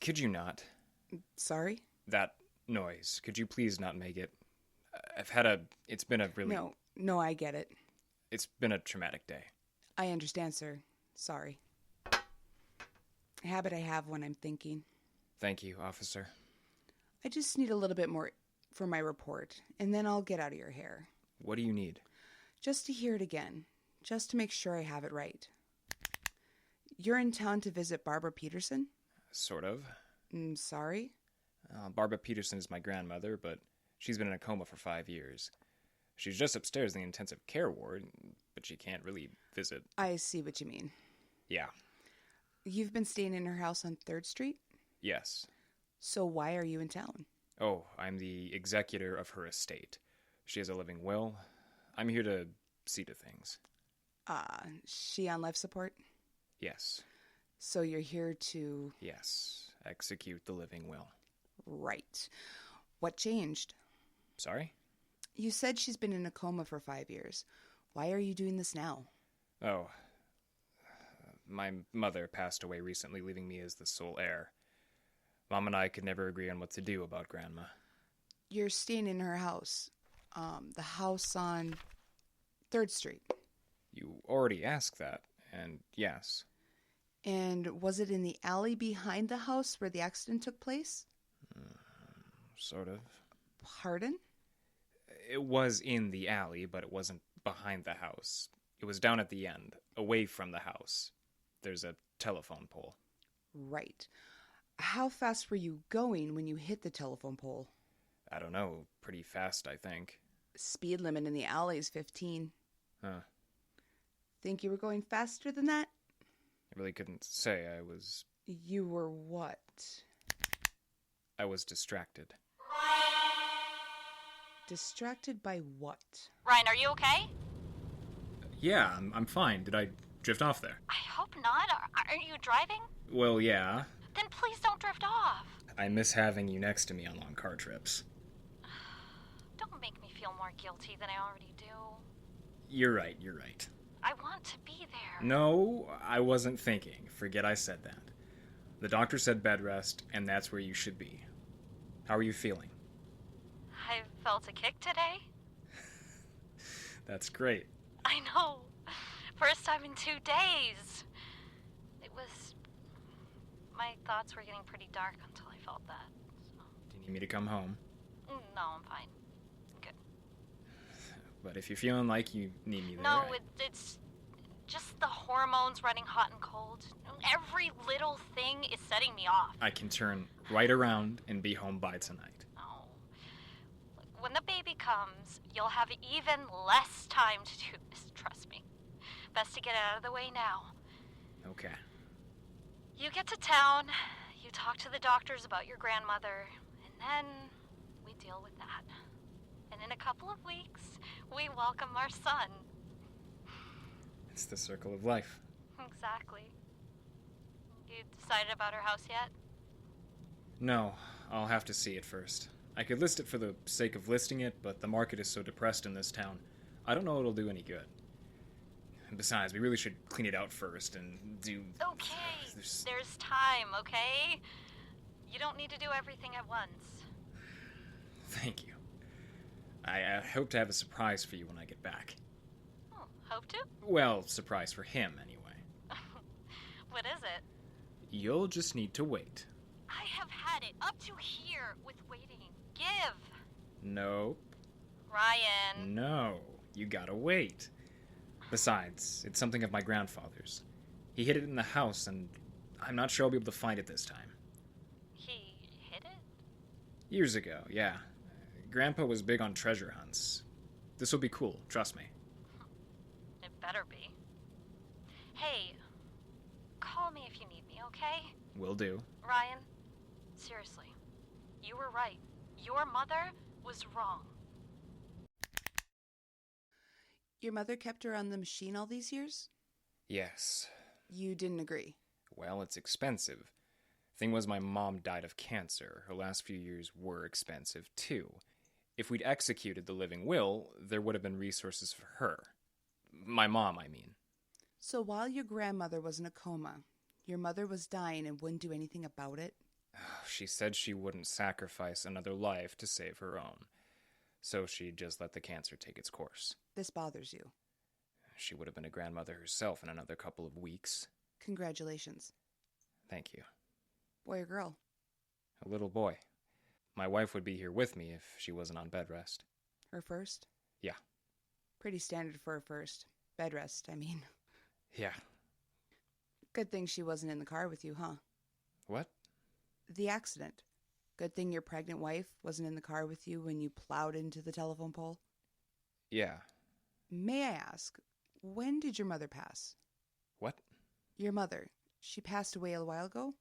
Could you not? Sorry? That noise. Could you please not make it? It's been a really... No, I get it. It's been a traumatic day. I understand, sir. Sorry. A habit I have when I'm thinking. Thank you, officer. I just need a little bit more for my report, and then I'll get out of your hair. What do you need? Just to hear it again. Just to make sure I have it right. You're in town to visit Barbara Peterson? Sort of. Sorry? Barbara Peterson is my grandmother, but she's been in a coma for 5 years. She's just upstairs in the intensive care ward, but she can't really visit. I see what you mean. Yeah. You've been staying in her house on 3rd Street? Yes. So why are you in town? Oh, I'm the executor of her estate. She has a living will. I'm here to see to things. She on life support? Yes. So you're here to... Yes. Execute the living will. Right. What changed? Sorry? You said she's been in a coma for 5 years. Why are you doing this now? Oh. My mother passed away recently, leaving me as the sole heir. Mom and I could never agree on what to do about Grandma. You're staying in her house. The house on 3rd Street. You already asked that, and yes. And was it in the alley behind the house where the accident took place? Sort of. Pardon? It was in the alley, but it wasn't behind the house. It was down at the end, away from the house. There's a telephone pole. Right. How fast were you going when you hit the telephone pole? I don't know. Pretty fast, I think. Speed limit in the alley is 15. Huh. Think you were going faster than that? I really couldn't say. You were what? I was distracted. Distracted by what? Ryan, are you okay? Yeah, I'm fine. Did I drift off there? I hope not. Aren't you driving? Well, yeah. Then please don't drift off. I miss having you next to me on long car trips. Don't make me feel more guilty than I already do. You're right. I want to be there. No, I wasn't thinking. Forget I said that. The doctor said bed rest, and that's where you should be. How are you feeling? I felt a kick today. That's great. I know. First time in 2 days. My thoughts were getting pretty dark until I felt that. So. Do you need me to come home? No, I'm fine. I'm good. But if you're feeling like you need me there... No, it's just the hormones running hot and cold. Every little thing is setting me off. I can turn right around and be home by tonight. No. Look, when the baby comes, you'll have even less time to do this, trust me. Best to get it out of the way now. Okay. You get to town, you talk to the doctors about your grandmother, and then we deal with that. And in a couple of weeks, we welcome our son. It's the circle of life. Exactly. You decided about our house yet? No, I'll have to see it first. I could list it for the sake of listing it, but the market is so depressed in this town. I don't know it'll do any good. Besides, we really should clean it out first and do... Okay, there's time, okay? You don't need to do everything at once. Thank you. I hope to have a surprise for you when I get back. Oh, hope to? Well, surprise for him, anyway. What is it? You'll just need to wait. I have had it up to here with waiting. Give. Nope. Ryan. No, you gotta wait. Besides, it's something of my grandfather's. He hid it in the house, and I'm not sure I'll be able to find it this time. He hid it? Years ago, yeah. Grandpa was big on treasure hunts. This will be cool, trust me. It better be. Hey, call me if you need me, okay? Will do. Ryan, seriously, you were right. Your mother was wrong. Your mother kept her on the machine all these years? Yes. You didn't agree? Well, it's expensive. Thing was, my mom died of cancer. Her last few years were expensive, too. If we'd executed the living will, there would have been resources for her. My mom, I mean. So while your grandmother was in a coma, your mother was dying and wouldn't do anything about it? She said she wouldn't sacrifice another life to save her own. So she just let the cancer take its course. This bothers you. She would have been a grandmother herself in another couple of weeks. Congratulations. Thank you. Boy or girl? A little boy. My wife would be here with me if she wasn't on bed rest. Her first? Yeah. Pretty standard for a first. Bed rest, I mean. Yeah. Good thing she wasn't in the car with you, huh? What? The accident. Good thing your pregnant wife wasn't in the car with you when you plowed into the telephone pole? Yeah. May I ask, when did your mother pass? What? Your mother. She passed away a while ago?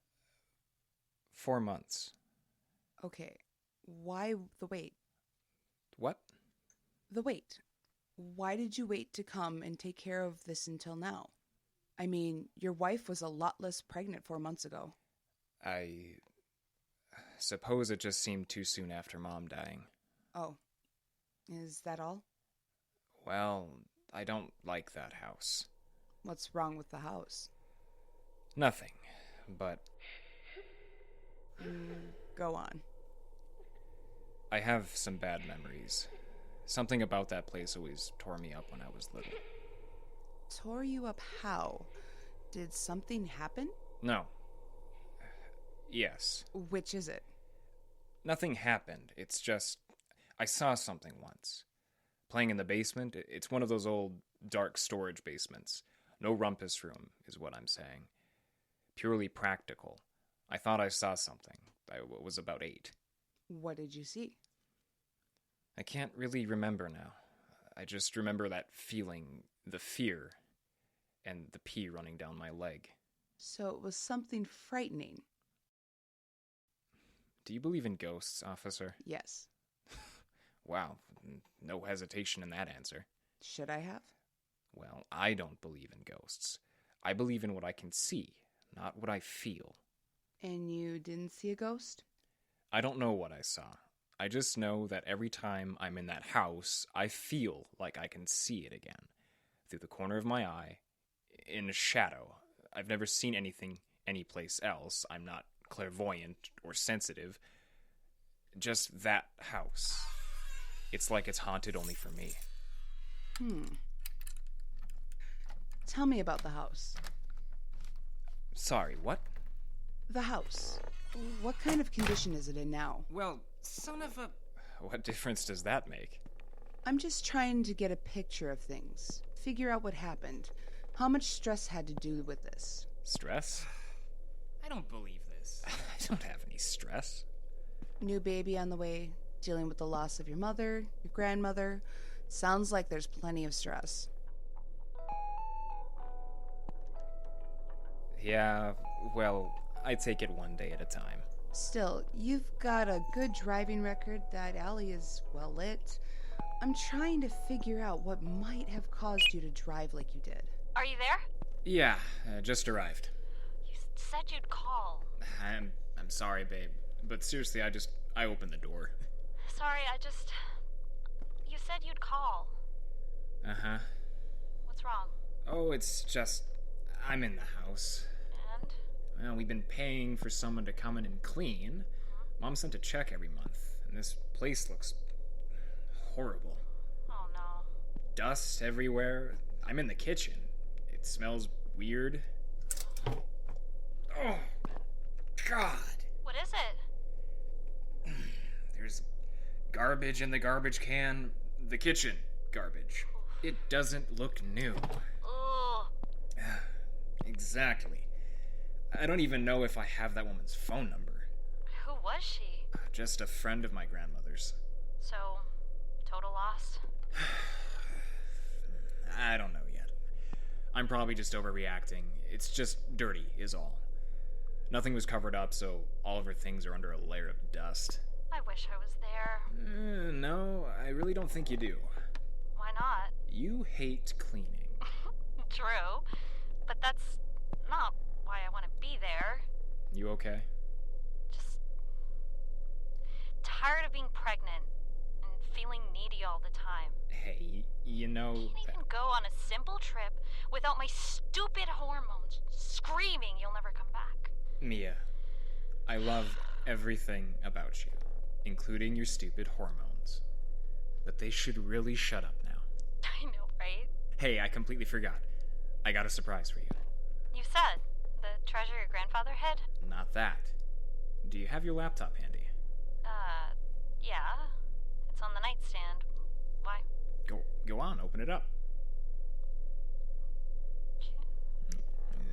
4 months. Okay. Why the wait? What? The wait. Why did you wait to come and take care of this until now? I mean, your wife was a lot less pregnant 4 months ago. I suppose it just seemed too soon after Mom dying. Oh. Is that all? Well, I don't like that house. What's wrong with the house? Nothing, but... Go on. I have some bad memories. Something about that place always tore me up when I was little. Tore you up how? Did something happen? No. Yes. Which is it? Nothing happened. It's just... I saw something once. Playing in the basement, it's one of those old, dark storage basements. No rumpus room, is what I'm saying. Purely practical. I thought I saw something. I was about 8. What did you see? I can't really remember now. I just remember that feeling, the fear, and the pee running down my leg. So it was something frightening. Do you believe in ghosts, officer? Yes. Wow, no hesitation in that answer. Should I have? Well, I don't believe in ghosts. I believe in what I can see, not what I feel. And you didn't see a ghost? I don't know what I saw. I just know that every time I'm in that house, I feel like I can see it again. Through the corner of my eye, in a shadow. I've never seen anything anyplace else. I'm not clairvoyant or sensitive. Just that house. It's like it's haunted only for me. Tell me about the house. Sorry, what? The house. What kind of condition is it in now? Well, son of a... What difference does that make? I'm just trying to get a picture of things. Figure out what happened. How much stress had to do with this. Stress? I don't believe this. I don't have any stress. New baby on the way, dealing with the loss of your mother, your grandmother. Sounds like there's plenty of stress. Yeah, well, I take it one day at a time. Still, you've got a good driving record. That alley is well lit. I'm trying to figure out what might have caused you to drive like you did. Are you there? Yeah, just arrived. You said you'd call. I'm sorry, babe. But seriously, I opened the door. Sorry, You said you'd call. Uh-huh. What's wrong? Oh, it's just... I'm in the house. And? Well, we've been paying for someone to come in and clean. Mom sent a check every month, and this place looks... horrible. Oh, no. Dust everywhere. I'm in the kitchen. It smells weird. Oh, God. What is it? There's garbage in the garbage can. The kitchen garbage. It doesn't look new. Ugh. Exactly. I don't even know if I have that woman's phone number. Who was she? Just a friend of my grandmother's. So, total loss? I don't know yet. I'm probably just overreacting. It's just dirty, is all. Nothing was covered up, so all of her things are under a layer of dust. I wish I was there. No, I really don't think you do. Why not? You hate cleaning. True, but that's not why I want to be there. You okay? Just tired of being pregnant and feeling needy all the time. Hey, you know... Can't even go on a simple trip without my stupid hormones screaming you'll never come back. Mia, I love everything about you, including your stupid hormones. But they should really shut up now. I know, right? Hey, I completely forgot. I got a surprise for you. You said the treasure your grandfather hid? Not that. Do you have your laptop handy? Yeah. It's on the nightstand. Why? Go on, open it up.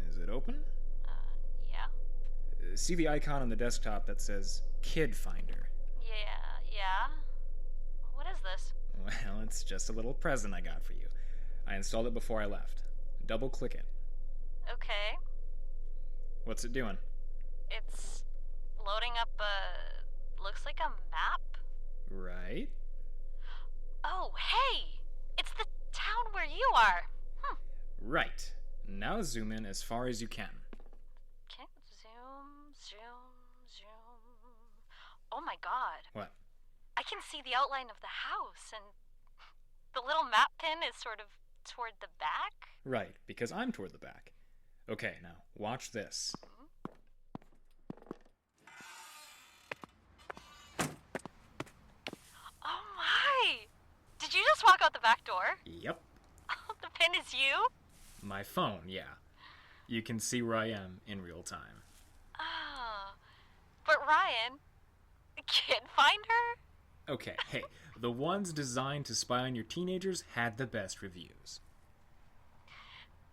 Is it open? Yeah. See the icon on the desktop that says Kid Finder? Yeah. What is this? Well, it's just a little present I got for you. I installed it before I left. Double click it. Okay. What's it doing? It's loading up looks like a map? Right? Oh, hey! It's the town where you are. Right. Now zoom in as far as you can. Okay, zoom. Oh my god. What? I can see the outline of the house, and the little map pin is sort of toward the back. Right, because I'm toward the back. Okay, now, watch this. Oh my! Did you just walk out the back door? Yep. The pin is you? My phone, yeah. You can see where I am in real time. Oh. But Ryan, Kid Finder? Okay, hey, the ones designed to spy on your teenagers had the best reviews.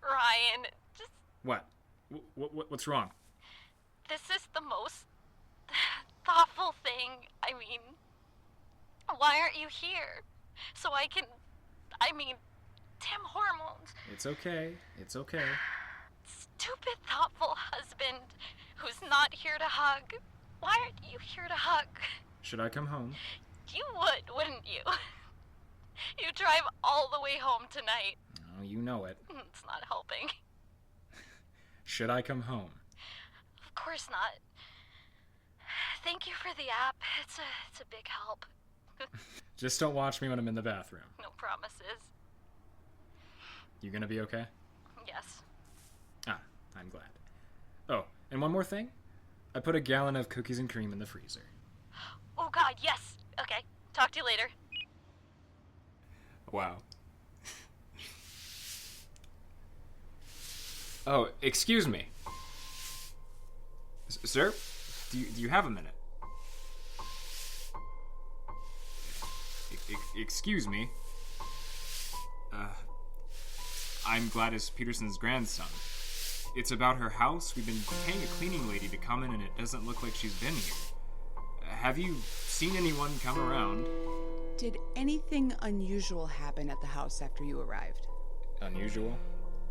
Ryan, just... What? What's wrong? This is the most thoughtful thing. I mean, why aren't you here? So I can... damn hormones. It's okay. Stupid, thoughtful husband who's not here to hug. Why aren't you here to hug? Should I come home? You would, wouldn't you? You drive all the way home tonight. Oh, you know it. It's not helping. Should I come home? Of course not. Thank you for the app. It's a big help. Just don't watch me when I'm in the bathroom. No promises. You gonna be okay? Yes. Ah, I'm glad. Oh, and one more thing. I put a gallon of cookies and cream in the freezer. Oh god, yes. Okay. Talk to you later. Wow. Oh, excuse me. Sir? Do you have a minute? Excuse me. I'm Gladys Peterson's grandson. It's about her house. We've been paying a cleaning lady to come in, and it doesn't look like she's been here. Have you seen anyone come around? Did anything unusual happen at the house after you arrived? Unusual?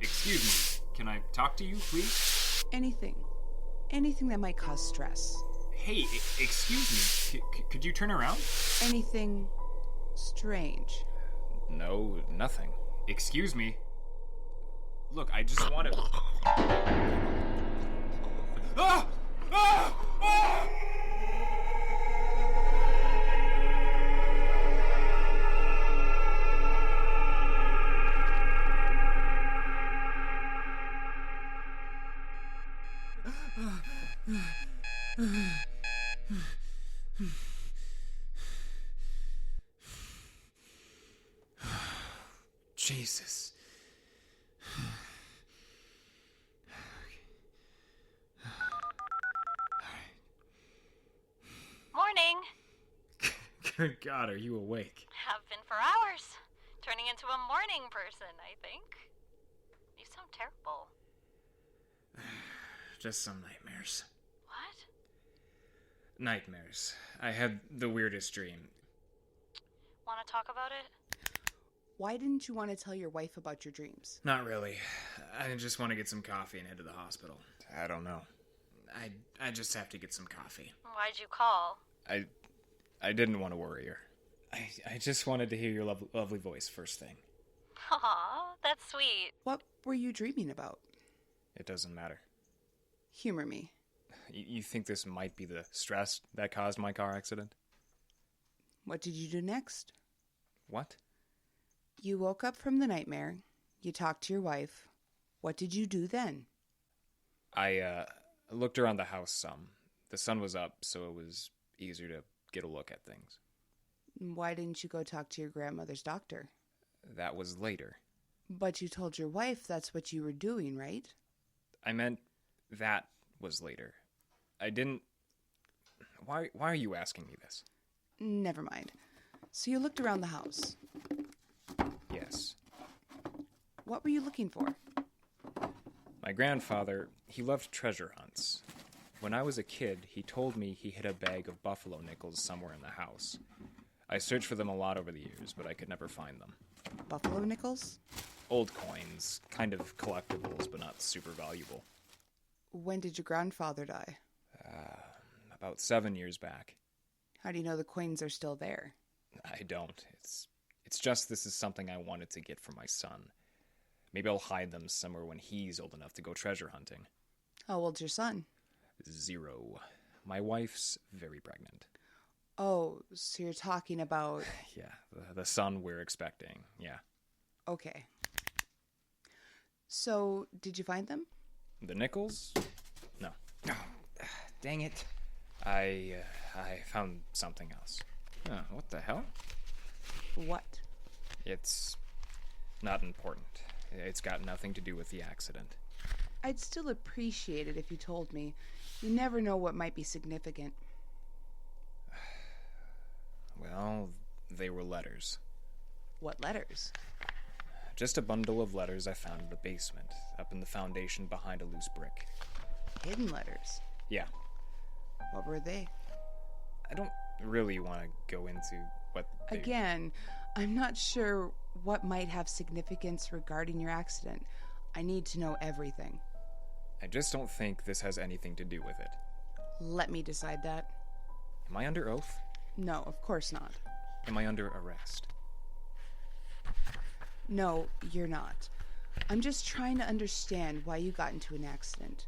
Excuse me. Can I talk to you, please? Anything. Anything that might cause stress. Hey, excuse me. Could you turn around? Anything strange. No, nothing. Excuse me. Look, I just want to... Ah! Ah! Ah! Jesus. Morning. Good God, are you awake? Have been for hours. Turning into a morning person, I think. You sound terrible. Just some nightmares. What? Nightmares. I had the weirdest dream. Want to talk about it? Why didn't you want to tell your wife about your dreams? Not really. I just want to get some coffee and head to the hospital. I don't know. I just have to get some coffee. Why'd you call? I didn't want to worry her. I just wanted to hear your lovely voice first thing. Aw, that's sweet. What were you dreaming about? It doesn't matter. Humor me. You think this might be the stress that caused my car accident? What did you do next? What? You woke up from the nightmare. You talked to your wife. What did you do then? I looked around the house some. The sun was up, so it was easier to get a look at things. Why didn't you go talk to your grandmother's doctor? That was later. But you told your wife that's what you were doing, right? I meant that was later. I didn't... Why are you asking me this? Never mind. So you looked around the house. Yes. What were you looking for? My grandfather, he loved treasure hunts. When I was a kid, he told me he hid a bag of buffalo nickels somewhere in the house. I searched for them a lot over the years, but I could never find them. Buffalo nickels? Old coins, kind of collectibles, but not super valuable. When did your grandfather die? About 7 years back. How do you know the coins are still there? I don't. It's just this is something I wanted to get for my son. Maybe I'll hide them somewhere when he's old enough to go treasure hunting. How old's your son? 0. My wife's very pregnant. Oh, so you're talking about... Yeah, the son we're expecting, yeah. Okay. So, did you find them? The nickels? No. Oh, dang it. I found something else. What the hell? What? It's not important. It's got nothing to do with the accident. I'd still appreciate it if you told me. You never know what might be significant. Well, they were letters. What letters? Just a bundle of letters I found in the basement, up in the foundation behind a loose brick. Hidden letters? Yeah. What were they? I don't really want to go into what they... Again, I'm not sure what might have significance regarding your accident. I need to know everything. I just don't think this has anything to do with it. Let me decide that. Am I under oath? No, of course not. Am I under arrest? No, you're not. I'm just trying to understand why you got into an accident.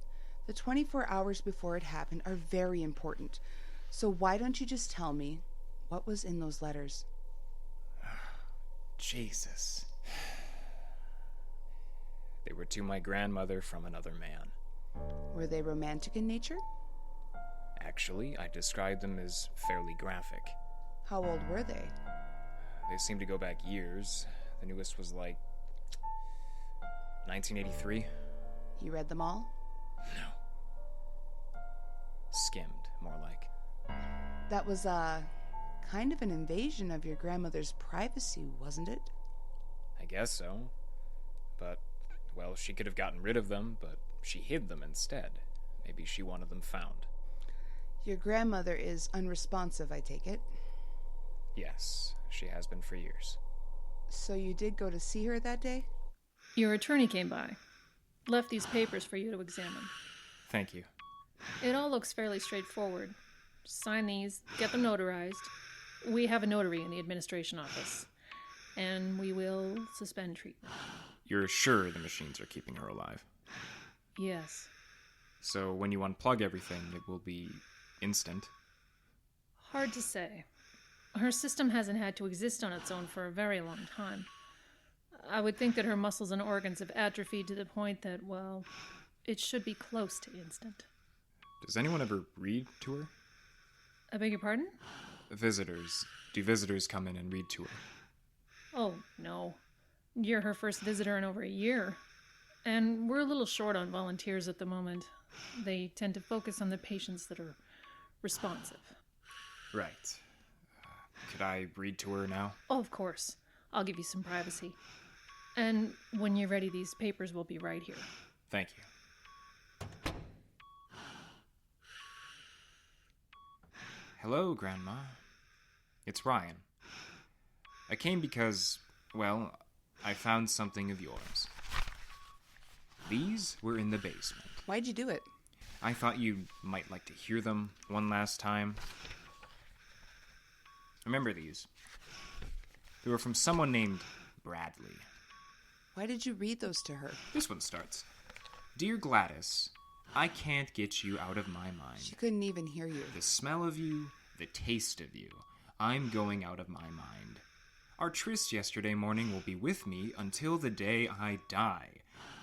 The 24 hours before it happened are very important. So why don't you just tell me what was in those letters? Jesus. They were to my grandmother from another man. Were they romantic in nature? Actually, I described them as fairly graphic. How old were they? They seem to go back years. The newest was like 1983. You read them all? No. Skimmed, more like. That was, kind of an invasion of your grandmother's privacy, wasn't it? I guess so. But, well, she could have gotten rid of them, but she hid them instead. Maybe she wanted them found. Your grandmother is unresponsive, I take it? Yes, she has been for years. So you did go to see her that day? Your attorney came by. Left these papers for you to examine. Thank you. It all looks fairly straightforward. Sign these, get them notarized. We have a notary in the administration office. And we will suspend treatment. You're sure the machines are keeping her alive? Yes. So when you unplug everything, it will be instant? Hard to say. Her system hasn't had to exist on its own for a very long time. I would think that her muscles and organs have atrophied to the point that, well, it should be close to instant. Does anyone ever read to her? I beg your pardon? Visitors. Do visitors come in and read to her? Oh, no. You're her first visitor in over a year. And we're a little short on volunteers at the moment. They tend to focus on the patients that are responsive. Right. Could I read to her now? Oh, of course. I'll give you some privacy. And when you're ready, these papers will be right here. Thank you. Hello, Grandma. It's Ryan. I came because, well, I found something of yours. These were in the basement. Why'd you do it? I thought you might like to hear them one last time. Remember these? They were from someone named Bradley. Why did you read those to her? This one starts. Dear Gladys, I can't get you out of my mind. She couldn't even hear you. The smell of you, the taste of you. I'm going out of my mind. Our tryst yesterday morning will be with me until the day I die.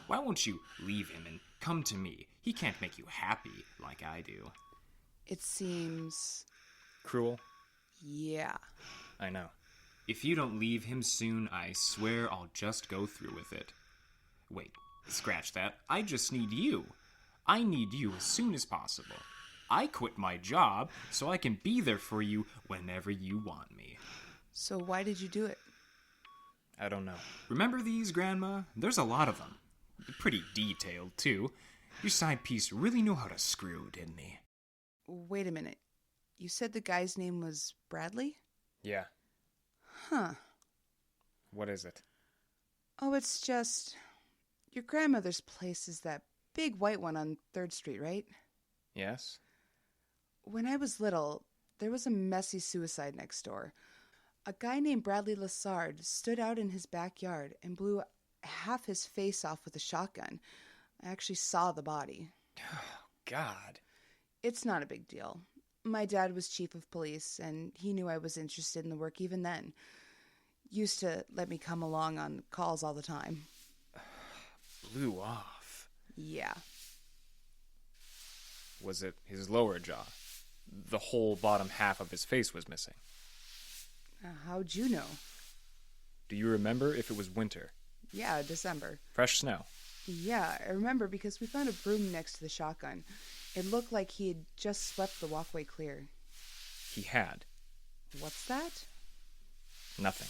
Why won't you leave him and come to me? He can't make you happy like I do. It seems... Cruel? Yeah. I know. If you don't leave him soon, I swear I'll just go through with it. Wait, scratch that. I just need you. I need you as soon as possible. I quit my job so I can be there for you whenever you want me. So why did you do it? I don't know. Remember these, Grandma? There's a lot of them. Pretty detailed, too. Your side piece really knew how to screw, didn't he? Wait a minute. You said the guy's name was Bradley? Yeah. Huh. What is it? Oh, it's just... Your grandmother's place is that big white one on 3rd Street, right? Yes? When I was little, there was a messy suicide next door. A guy named Bradley Lassard stood out in his backyard and blew half his face off with a shotgun. I actually saw the body. Oh, God. It's not a big deal. My dad was chief of police, and he knew I was interested in the work even then. Used to let me come along on calls all the time. Blew off. Yeah. Was it his lower jaw? The whole bottom half of his face was missing. How'd you know? Do you remember if it was winter? Yeah, December. Fresh snow? Yeah, I remember because we found a broom next to the shotgun. It looked like he had just swept the walkway clear. He had. What's that? Nothing.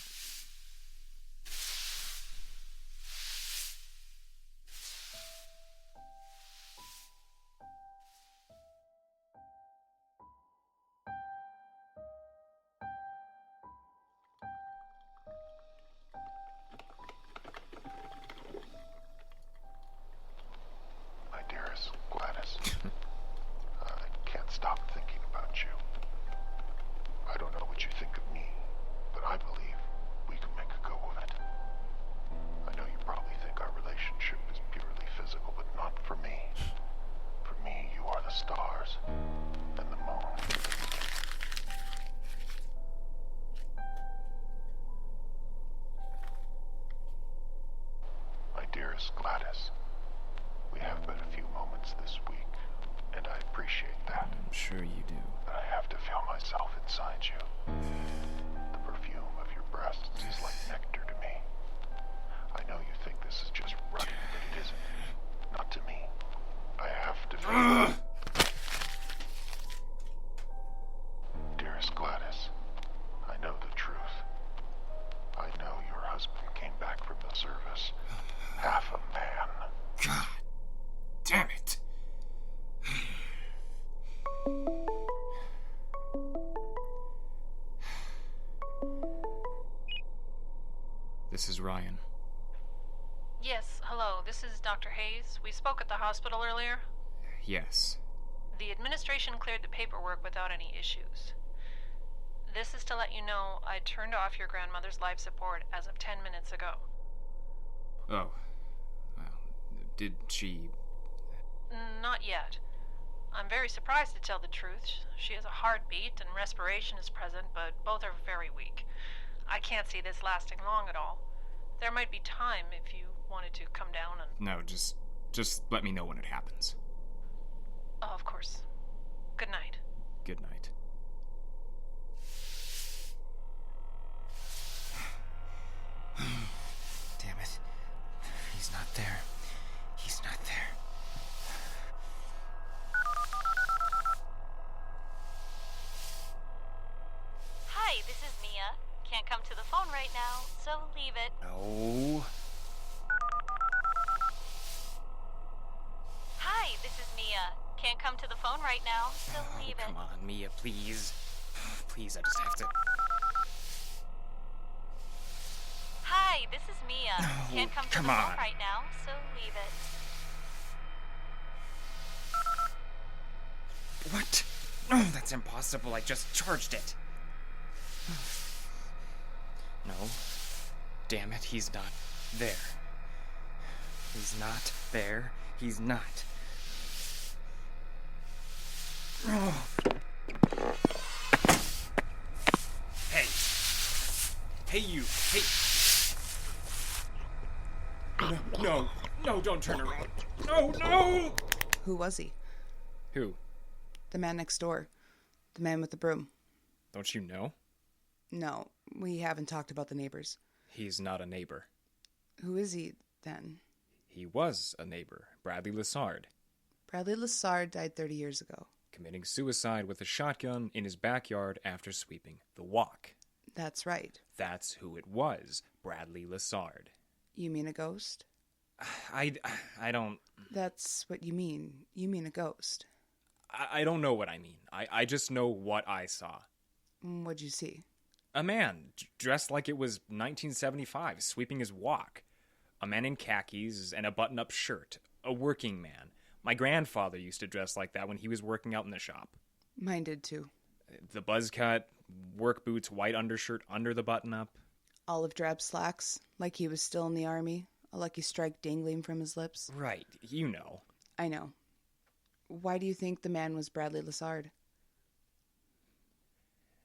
Gladys, we have but a few moments this week, and I appreciate that. I'm sure you do. But I have to feel myself inside you. The perfume of your breasts is like nectar to me. I know you think this is just running, but it isn't. Not to me. I have to feel... Dearest Gladys, I know the truth. I know your husband came back from the service. Half a man. God damn it. This is Ryan. Yes, hello, this is Dr. Hayes. We spoke at the hospital earlier. Yes. The administration cleared the paperwork without any issues. This is to let you know I turned off your grandmother's life support as of 10 minutes ago. Oh. Well, did she... Not yet. I'm very surprised to tell the truth. She has a heartbeat and respiration is present, but both are very weak. I can't see this lasting long at all. There might be time if you wanted to come down and... No, just let me know when it happens. Oh, of course. Good night. Good night. Damn it. He's not there. He's not there. Hi, this is Mia. Can't come to the phone right now, so leave it. No. Hi, this is Mia. Can't come to the phone right now, so leave it. Come on, Mia, please. Please, I just have to... Hi, this is Mia. Can't come to the come phone on. right now, so leave it. What? Oh, that's impossible. I just charged it. No. Damn it, he's not there. He's not there. He's not. Oh. Hey. Hey, you. Hey. No, don't turn around. No. Who was he? Who? The man next door. The man with the broom. Don't you know? No, we haven't talked about the neighbors. He's not a neighbor. Who is he, then? He was a neighbor, Bradley Lessard. Bradley Lessard died 30 years ago. Committing suicide with a shotgun in his backyard after sweeping the walk. That's right. That's who it was, Bradley Lessard. You mean a ghost? I don't... That's what you mean. You mean a ghost. I don't know what I mean. I just know what I saw. What'd you see? A man, dressed like it was 1975, sweeping his walk. A man in khakis and a button-up shirt. A working man. My grandfather used to dress like that when he was working out in the shop. Mine did too. The buzz cut, work boots, white undershirt under the button-up. Olive drab slacks, like he was still in the army. A lucky strike dangling from his lips. Right, you know. I know. Why do you think the man was Bradley Lessard?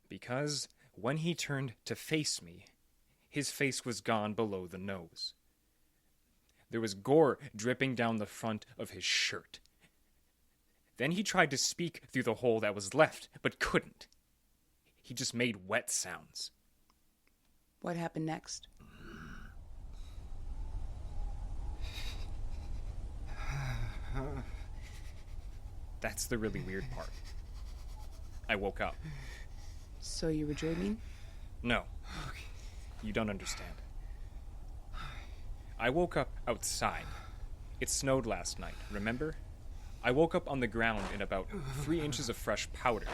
Because when he turned to face me, his face was gone below the nose. There was gore dripping down the front of his shirt. Then he tried to speak through the hole that was left, but couldn't. He just made wet sounds. What happened next? That's the really weird part. I woke up. So you were dreaming? No. You don't understand. I woke up outside. It snowed last night, remember? I woke up on the ground in about 3 inches of fresh powder.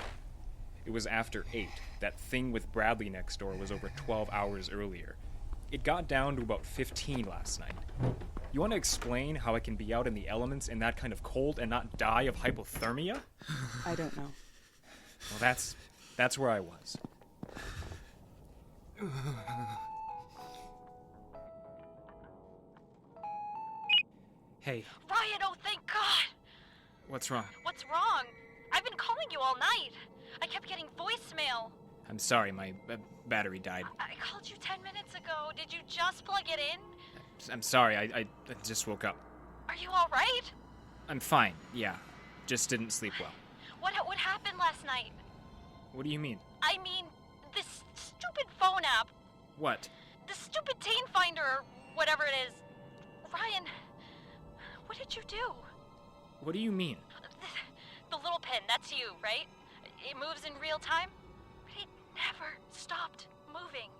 It was after 8. That thing with Bradley next door was over 12 hours earlier. It got down to about 15 last night. You want to explain how I can be out in the elements in that kind of cold and not die of hypothermia? I don't know. Well, that's where I was. Hey. Ryan, oh thank God! What's wrong? What's wrong? I've been calling you all night. I kept getting voicemail. I'm sorry, my battery died. I called you 10 minutes ago. Did you just plug it in? I'm sorry, I just woke up. Are you all right? I'm fine, yeah. Just didn't sleep well. What happened last night? What do you mean? I mean, this stupid phone app. What? The stupid teen finder or whatever it is. Ryan, what did you do? What do you mean? The little pin, that's you, right? It moves in real time, but it never stopped moving.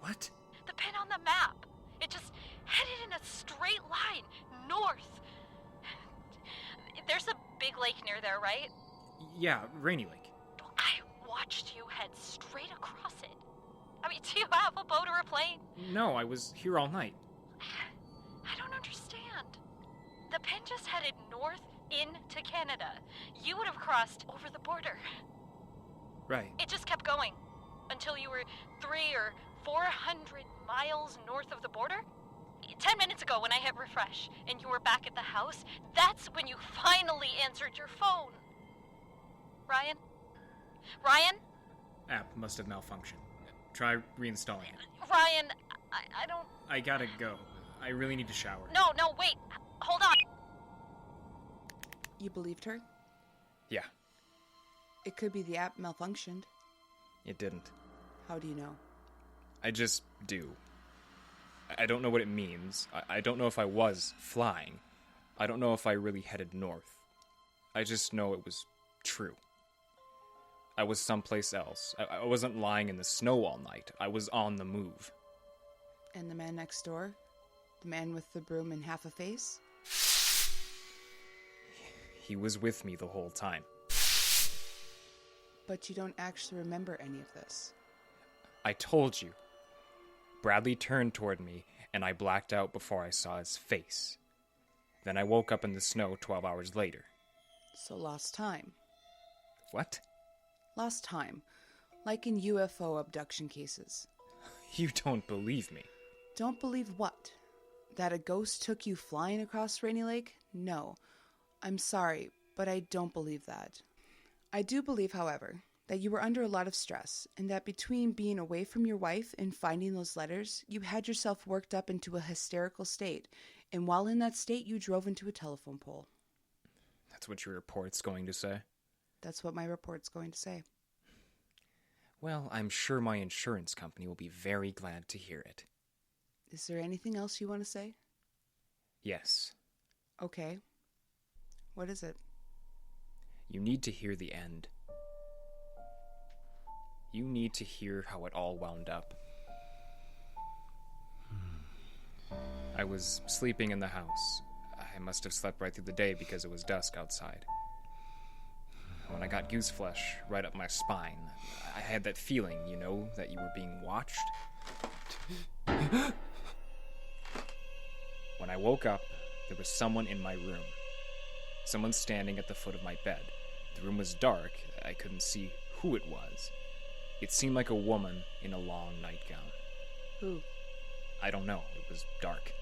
What? The pin on the map. It just headed in a straight line, north. There's a big lake near there, right? Yeah, Rainy Lake. I watched you head straight across it. I mean, do you have a boat or a plane? No, I was here all night. I don't understand. The pin just headed north into Canada. You would have crossed over the border. Right. It just kept going until you were 300 or 400 miles north of the border. 10 minutes ago when I hit refresh and you were back at the house, that's when you finally answered your phone. Ryan? Ryan? App must have malfunctioned. Try reinstalling it. Ryan, I don't... I gotta go. I really need to shower. No, wait. Hold on. You believed her? Yeah, It could be the app malfunctioned. it didn't. How do you know? I just do. I don't know what it means. I don't know if I was flying. I don't know if I really headed north. I just know it was true. I was someplace else. I wasn't lying in the snow all night. I was on the move. And the man next door? The man with the broom and half a face? He was with me the whole time. But you don't actually remember any of this. I told you. Bradley turned toward me, and I blacked out before I saw his face. Then I woke up in the snow 12 hours later. So lost time. What? Lost time. Like in UFO abduction cases. You don't believe me. Don't believe what? That a ghost took you flying across Rainy Lake? No. I'm sorry, but I don't believe that. I do believe, however, that you were under a lot of stress, and that between being away from your wife and finding those letters, you had yourself worked up into a hysterical state, and while in that state, you drove into a telephone pole. That's what your report's going to say? That's what my report's going to say. Well, I'm sure my insurance company will be very glad to hear it. Is there anything else you want to say? Yes. Okay. What is it? You need to hear the end. You need to hear how it all wound up. I was sleeping in the house. I must have slept right through the day because it was dusk outside. When I got goose flesh right up my spine, I had that feeling, you know, that you were being watched. When I woke up, there was someone in my room. Someone standing at the foot of my bed. The room was dark. I couldn't see who it was. It seemed like a woman in a long nightgown. Who? I don't know. It was dark.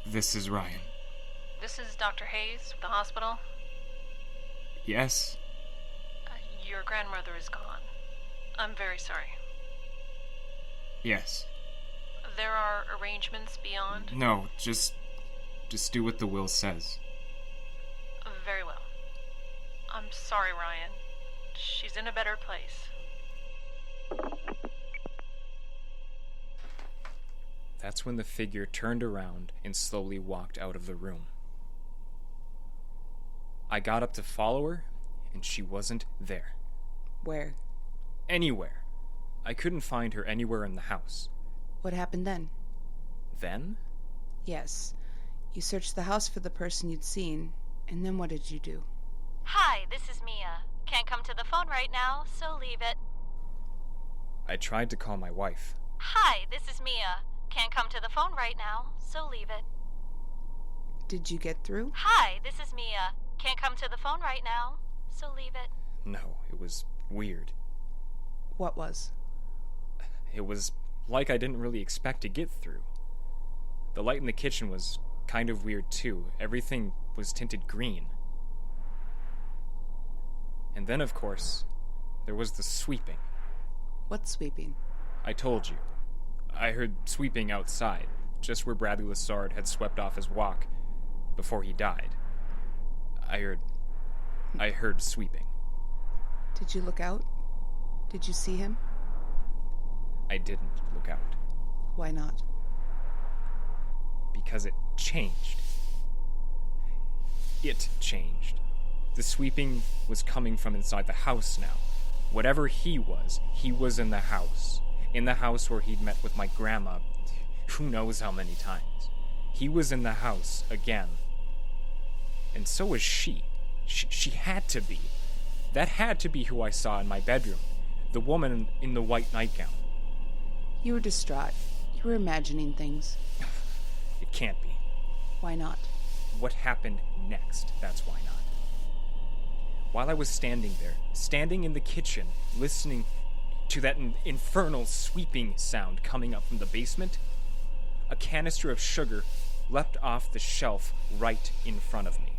This is Ryan. This is Dr. Hayes, the hospital. Yes? Your grandmother is gone. I'm very sorry. Yes. There are arrangements beyond? No, just do what the will says. Very well. I'm sorry, Ryan. She's in a better place. That's when the figure turned around and slowly walked out of the room. I got up to follow her, and she wasn't there. Where? Anywhere. I couldn't find her anywhere in the house. What happened then? Then? Yes. You searched the house for the person you'd seen, and then what did you do? Hi, this is Mia. Can't come to the phone right now, so leave it. I tried to call my wife. Hi, this is Mia. Can't come to the phone right now, so leave it. Did you get through? Hi, this is Mia. Can't come to the phone right now, so leave it. No, it was weird. What was? It was like I didn't really expect to get through. The light in the kitchen was kind of weird too. Everything was tinted green. And then, of course, there was the sweeping. What sweeping? I told you. I heard sweeping outside, just where Bradley Lessard had swept off his walk before he died. I heard sweeping. Did you look out? Did you see him? I didn't look out. Why not? Because it changed. It changed. The sweeping was coming from inside the house now. Whatever he was in the house. In the house where he'd met with my grandma who knows how many times. He was in the house again. And so was she. She had to be. That had to be who I saw in my bedroom. The woman in the white nightgown. You were distraught. You were imagining things. It can't be. Why not? What happened next, that's why not. While I was standing there, standing in the kitchen, listening to that infernal sweeping sound coming up from the basement, a canister of sugar leapt off the shelf right in front of me.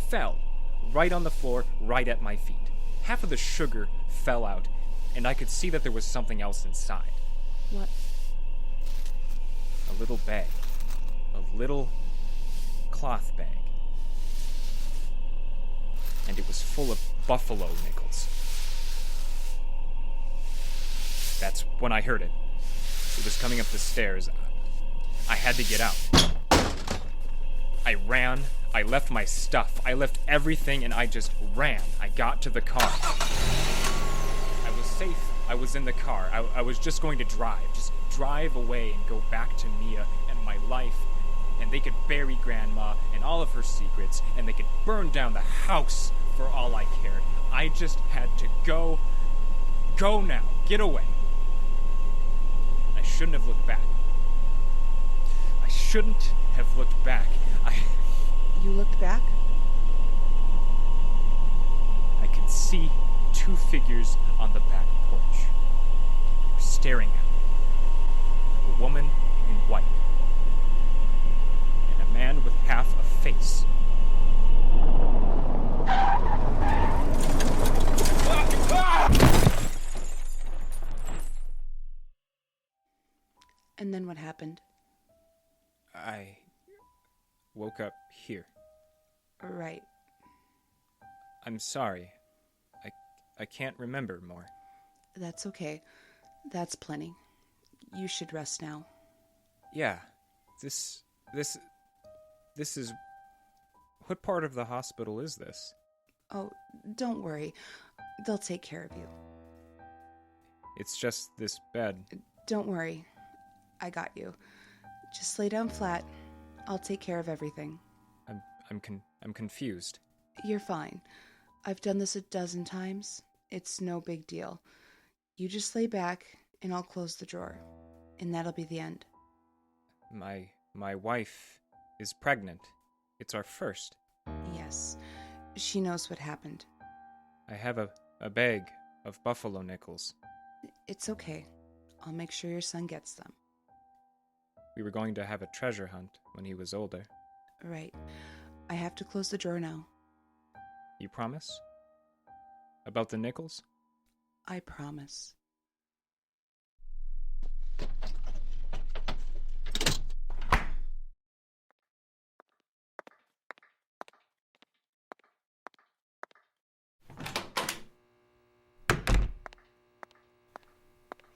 Fell right on the floor, right at my feet. Half of the sugar fell out, and I could see that there was something else inside. What? A little bag. A little cloth bag. And it was full of buffalo nickels. That's when I heard it. It was coming up the stairs. I had to get out. I ran. I left my stuff. I left everything and I just ran. I got to the car. I was safe. I was in the car. I was just going to drive. Just drive away and go back to Mia and my life. And they could bury Grandma and all of her secrets. And they could burn down the house for all I cared. I just had to go. Go now. Get away. I shouldn't have looked back. I shouldn't have looked back. You looked back? I could see two figures on the back porch. They were staring at me. A woman in white. And a man with half a face. And then what happened? I woke up here. Right. I'm sorry. I can't remember more. That's okay. That's plenty. You should rest now. Yeah. This is... What part of the hospital is this? Oh, don't worry. They'll take care of you. It's just this bed. Don't worry. I got you. Just lay down flat. I'll take care of everything. I'm confused. You're fine. I've done this 12 times. It's no big deal. You just lay back, and I'll close the drawer. And that'll be the end. My wife is pregnant. It's our first. Yes. She knows what happened. I have a bag of buffalo nickels. It's okay. I'll make sure your son gets them. We were going to have a treasure hunt when he was older. Right. I have to close the drawer now. You promise? About the nickels? I promise.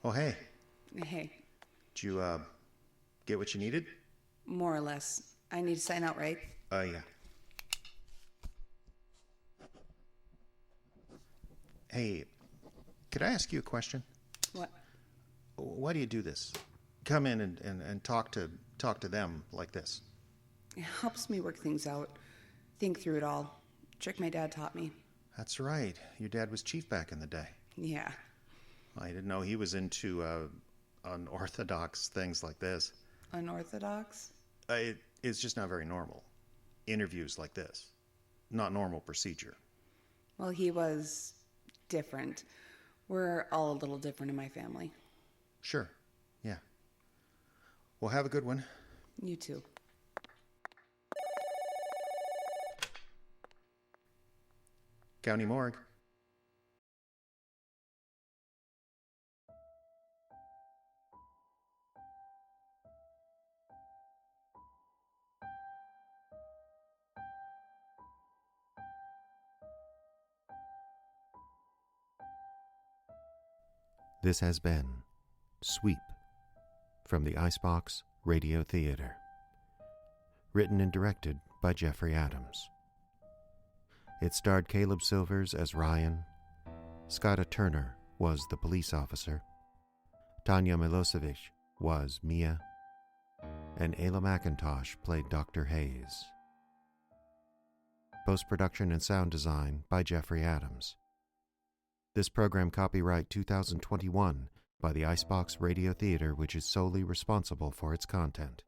Oh, hey. Hey, Did you, get what you needed? more or less. I need to sign out, right? Yeah. Hey, could I ask you a question? What? Why do you do this? Come in and talk to them like this. It helps me work things out. Think through it all. Trick my dad taught me. That's right. Your dad was chief back in the day. Yeah. I didn't know he was into unorthodox things like this. Unorthodox? It's just not very normal. Interviews like this. Not normal procedure. Well, he was different. We're all a little different in my family. Sure. Yeah. Well, have a good one. You too. County Morgue. This has been Sweep from the Icebox Radio Theater. Written and directed by Jeffrey Adams. It starred Caleb Silvers as Ryan. Scotta Turner was the police officer. Tanja Milovich was Mia. And Aela Mackintosh played Dr. Hayes. Post-production and sound design by Jeffrey Adams. This program copyright 2021 by the Icebox Radio Theater, which is solely responsible for its content.